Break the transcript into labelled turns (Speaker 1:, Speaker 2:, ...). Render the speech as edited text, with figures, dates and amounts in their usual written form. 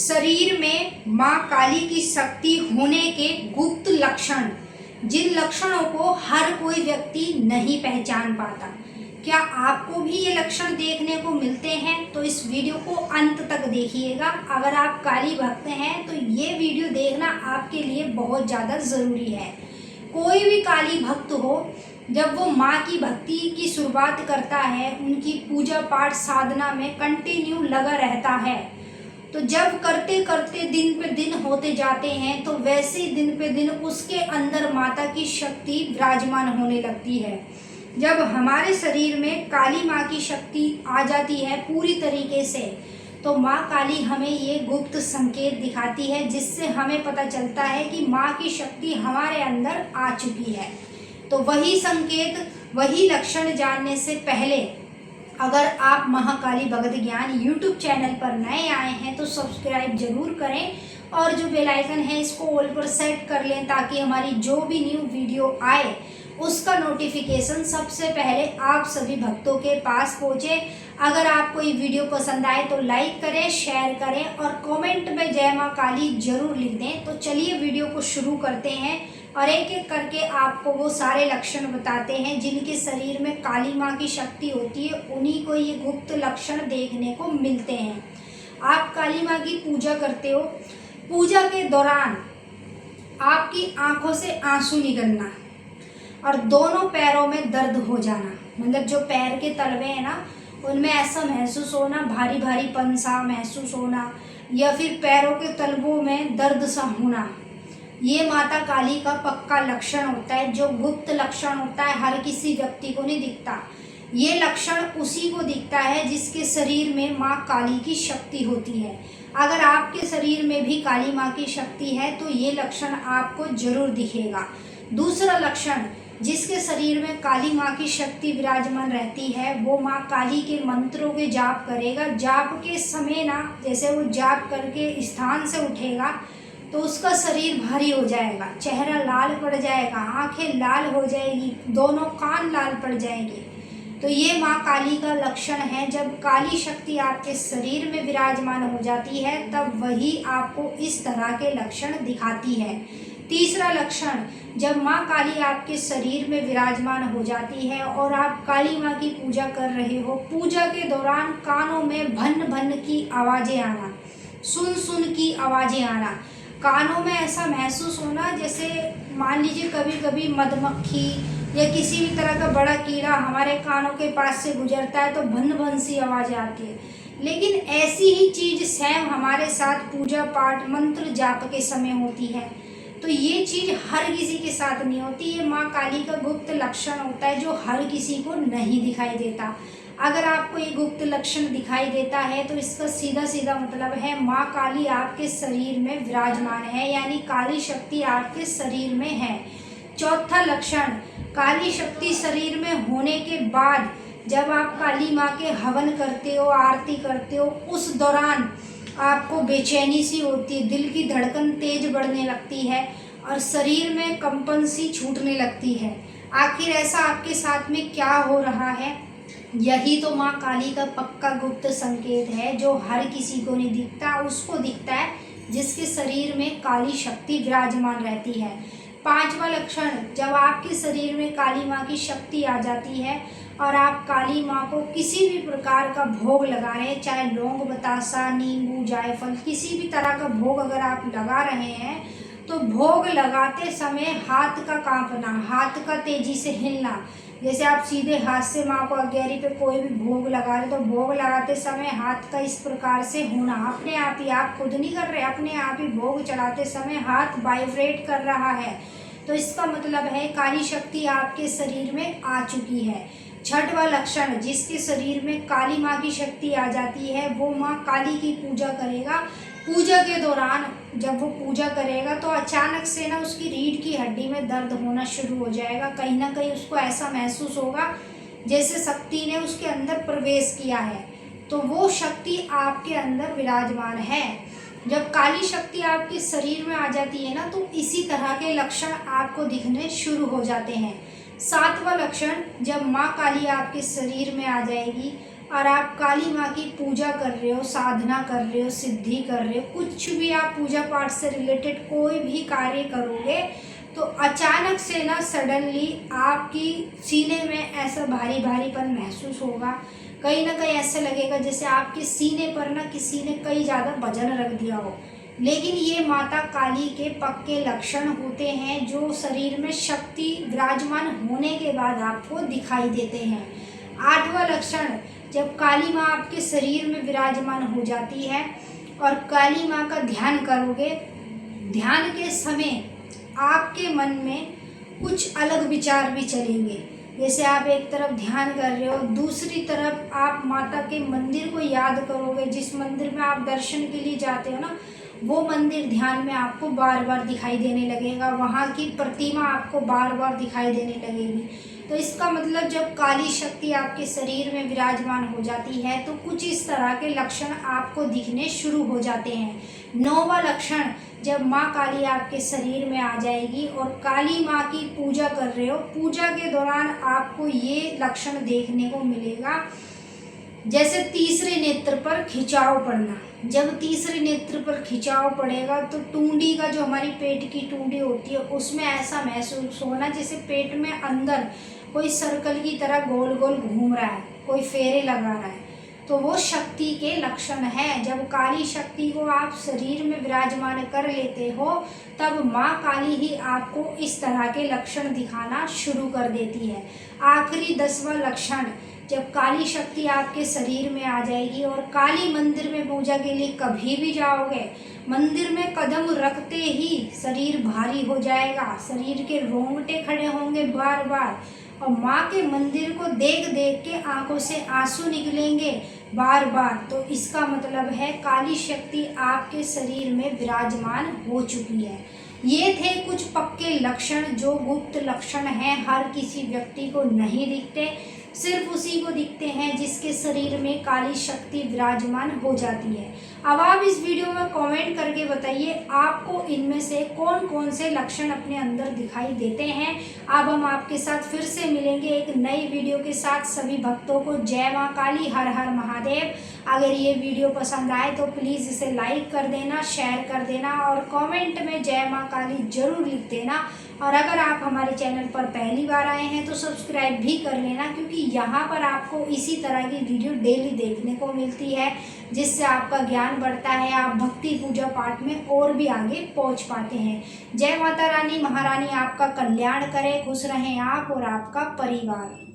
Speaker 1: शरीर में माँ काली की शक्ति होने के गुप्त लक्षण, जिन लक्षणों को हर कोई व्यक्ति नहीं पहचान पाता। क्या आपको भी ये लक्षण देखने को मिलते हैं? तो इस वीडियो को अंत तक देखिएगा। अगर आप काली भक्त हैं तो ये वीडियो देखना आपके लिए बहुत ज़्यादा ज़रूरी है। कोई भी काली भक्त हो, जब वो माँ की भक्ति की शुरुआत करता है, उनकी पूजा पाठ साधना में कंटिन्यू लगा रहता है, तो जब करते करते दिन पे दिन होते जाते हैं तो वैसे ही दिन पे दिन उसके अंदर माता की शक्ति विराजमान होने लगती है। जब हमारे शरीर में काली माँ की शक्ति आ जाती है पूरी तरीके से, तो माँ काली हमें ये गुप्त संकेत दिखाती है, जिससे हमें पता चलता है कि माँ की शक्ति हमारे अंदर आ चुकी है। तो वही संकेत, वही लक्षण जानने से पहले अगर आप महाकाली भगत ज्ञान यूट्यूब चैनल पर नए आए हैं तो सब्सक्राइब जरूर करें और जो बेल आइकन है इसको ऑल पर सेट कर लें, ताकि हमारी जो भी न्यू वीडियो आए उसका नोटिफिकेशन सबसे पहले आप सभी भक्तों के पास पहुँचे। अगर आपको ये वीडियो पसंद आए तो लाइक करें, शेयर करें और कमेंट में जय माँ काली जरूर लिख दें। तो चलिए वीडियो को शुरू करते हैं और एक एक करके आपको वो सारे लक्षण बताते हैं जिनके शरीर में काली माँ की शक्ति होती है। उन्हीं को ये गुप्त लक्षण देखने को मिलते हैं। आप काली माँ की पूजा करते हो, पूजा के दौरान आपकी आंखों से आंसू निकलना और दोनों पैरों में दर्द हो जाना, मतलब जो पैर के तलवे हैं ना, उनमें ऐसा महसूस होना, भारी भारीपन सा महसूस होना, या फिर पैरों के तलवों में दर्द सा होना, ये माता काली का पक्का लक्षण होता है। जो गुप्त लक्षण होता है हर किसी व्यक्ति को नहीं दिखता। ये लक्षण उसी को दिखता है जिसके शरीर में माँ काली की शक्ति होती है। अगर आपके शरीर में भी काली माँ की शक्ति है तो ये लक्षण आपको जरूर दिखेगा। दूसरा लक्षण, जिसके शरीर में काली माँ की शक्ति विराजमान रहती है, वो माँ काली के मंत्रों के जाप करेगा। जाप के समय ना, जैसे वो जाप करके स्थान से उठेगा तो उसका शरीर भारी हो जाएगा, चेहरा लाल पड़ जाएगा, आंखें लाल हो जाएगी, दोनों कान लाल पड़ जाएंगे। तो ये माँ काली का लक्षण है। जब काली शक्ति आपके शरीर में विराजमान हो जाती है तब वही आपको इस तरह के लक्षण दिखाती है। तीसरा लक्षण, जब माँ काली आपके शरीर में विराजमान हो जाती है और आप काली माँ की पूजा कर रहे हो, पूजा के दौरान कानों में भन भन की आवाज़ें आना, सुन सुन की आवाज़ें आना, कानों में ऐसा महसूस होना जैसे मान लीजिए कभी कभी मधुमक्खी या किसी भी तरह का बड़ा कीड़ा हमारे कानों के पास से गुजरता है तो भन भन सी आवाज़ आती है। लेकिन ऐसी ही चीज़ सेम हमारे साथ पूजा पाठ मंत्र जाप के समय होती है। तो ये चीज़ हर किसी के साथ नहीं होती। ये माँ काली का गुप्त लक्षण होता है जो हर किसी को नहीं दिखाई देता। अगर आपको ये गुप्त लक्षण दिखाई देता है तो इसका सीधा सीधा मतलब है माँ काली आपके शरीर में विराजमान है, यानी काली शक्ति आपके शरीर में है। चौथा लक्षण, काली शक्ति शरीर में होने के बाद जब आप काली माँ के हवन करते हो, आरती करते हो, उस दौरान आपको बेचैनी सी होती है, दिल की धड़कन तेज बढ़ने लगती है और शरीर में कंपन सी छूटने लगती है। आखिर ऐसा आपके साथ में क्या हो रहा है? यही तो माँ काली का पक्का गुप्त संकेत है जो हर किसी को नहीं दिखता। उसको दिखता है जिसके शरीर में काली शक्ति विराजमान रहती है। पांचवा लक्षण, जब आपके शरीर में काली माँ की शक्ति आ जाती है और आप काली माँ को किसी भी प्रकार का भोग लगा रहे हैं, चाहे लौंग बतासा, नींबू, जायफल, किसी भी तरह का भोग अगर आप लगा रहे हैं तो भोग लगाते समय हाथ का कांपना, हाथ का तेजी से हिलना, जैसे आप सीधे हाथ से माँ को अगेरी पे कोई भी भोग लगा रहे तो भोग लगाते समय हाथ का इस प्रकार से होना, अपने आप ही, आप खुद नहीं कर रहे, अपने आप ही भोग चढ़ाते समय हाथ वाइब्रेट कर रहा है, तो इसका मतलब है काली शक्ति आपके शरीर में आ चुकी है। छठवां लक्षण, जिसके शरीर में काली माँ की शक्ति आ जाती है वो माँ काली की पूजा करेगा। पूजा के दौरान जब वो पूजा करेगा तो अचानक से ना उसकी रीढ़ की हड्डी में दर्द होना शुरू हो जाएगा। कहीं ना कहीं उसको ऐसा महसूस होगा जैसे शक्ति ने उसके अंदर प्रवेश किया है। तो वो शक्ति आपके अंदर विराजमान है। जब काली शक्ति आपके शरीर में आ जाती है ना तो इसी तरह के लक्षण आपको दिखने शुरू हो जाते हैं। सातवां लक्षण, जब माँ काली आपके शरीर में आ जाएगी और आप काली माँ की पूजा कर रहे हो, साधना कर रहे हो, सिद्धि कर रहे हो, कुछ भी आप पूजा पाठ से रिलेटेड कोई भी कार्य करोगे तो अचानक से ना सडनली आपकी सीने में ऐसा भारी भारीपन महसूस होगा। कहीं ना कहीं ऐसा लगेगा जैसे आपके सीने पर ना किसी ने कई ज़्यादा वजन रख दिया हो। लेकिन ये माता काली के पक्के लक्षण होते हैं जो शरीर में शक्ति विराजमान होने के बाद आपको दिखाई देते हैं। 8वां लक्षण, जब काली माँ आपके शरीर में विराजमान हो जाती है और काली माँ का ध्यान करोगे, ध्यान के समय आपके मन में कुछ अलग विचार भी चलेंगे। जैसे आप एक तरफ ध्यान कर रहे हो, दूसरी तरफ आप माता के मंदिर को याद करोगे। जिस मंदिर में आप दर्शन के लिए जाते हो ना, वो मंदिर ध्यान में आपको बार बार दिखाई देने लगेगा, वहाँ की प्रतिमा आपको बार बार दिखाई देने लगेगी। तो इसका मतलब जब काली शक्ति आपके शरीर में विराजमान हो जाती है तो कुछ इस तरह के लक्षण आपको दिखने शुरू हो जाते हैं। 9वां लक्षण, जब माँ काली आपके शरीर में आ जाएगी और काली माँ की पूजा कर रहे हो, पूजा के दौरान आपको ये लक्षण देखने को मिलेगा। जैसे तीसरे नेत्र पर खिंचाव पड़ना। जब तीसरे नेत्र पर खिंचाव पड़ेगा तो टूंडी का, जो हमारी पेट की टूंडी होती है, उसमें ऐसा महसूस होना जैसे पेट में अंदर कोई सर्कल की तरह गोल गोल घूम रहा है, कोई फेरे लगा रहा है। तो वो शक्ति के लक्षण है। जब काली शक्ति को आप शरीर में विराजमान कर लेते हो तब माँ काली ही आपको इस तरह के लक्षण दिखाना शुरू कर देती है। आखिरी 10वां लक्षण, जब काली शक्ति आपके शरीर में आ जाएगी और काली मंदिर में पूजा के लिए कभी भी जाओगे, मंदिर में कदम रखते ही शरीर भारी हो जाएगा, शरीर के रोंगटे खड़े होंगे बार बार, और माँ के मंदिर को देख देख के आंखों से आंसू निकलेंगे बार बार। तो इसका मतलब है काली शक्ति आपके शरीर में विराजमान हो चुकी है। ये थे कुछ पक्के लक्षण जो गुप्त लक्षण हैं, हर किसी व्यक्ति को नहीं दिखते, सिर्फ उसी को दिखते हैं जिसके शरीर में काली शक्ति विराजमान हो जाती है। अब आप इस वीडियो में कमेंट करके बताइए आपको इनमें से कौन कौन से लक्षण अपने अंदर दिखाई देते हैं। अब हम आपके साथ फिर से मिलेंगे एक नई वीडियो के साथ। सभी भक्तों को जय माँ काली, हर हर महादेव। अगर ये वीडियो पसंद आए तो प्लीज़ इसे लाइक कर देना, शेयर कर देना और कमेंट में जय माँ काली जरूर लिख देना। और अगर आप हमारे चैनल पर पहली बार आए हैं तो सब्सक्राइब भी कर लेना, क्योंकि यहाँ पर आपको इसी तरह की वीडियो डेली देखने को मिलती है जिससे आपका ज्ञान बढ़ता है, आप भक्ति पूजा पाठ में और भी आगे पहुँच पाते हैं। जय माता रानी महारानी आपका कल्याण करे, खुश रहें आप और आपका परिवार।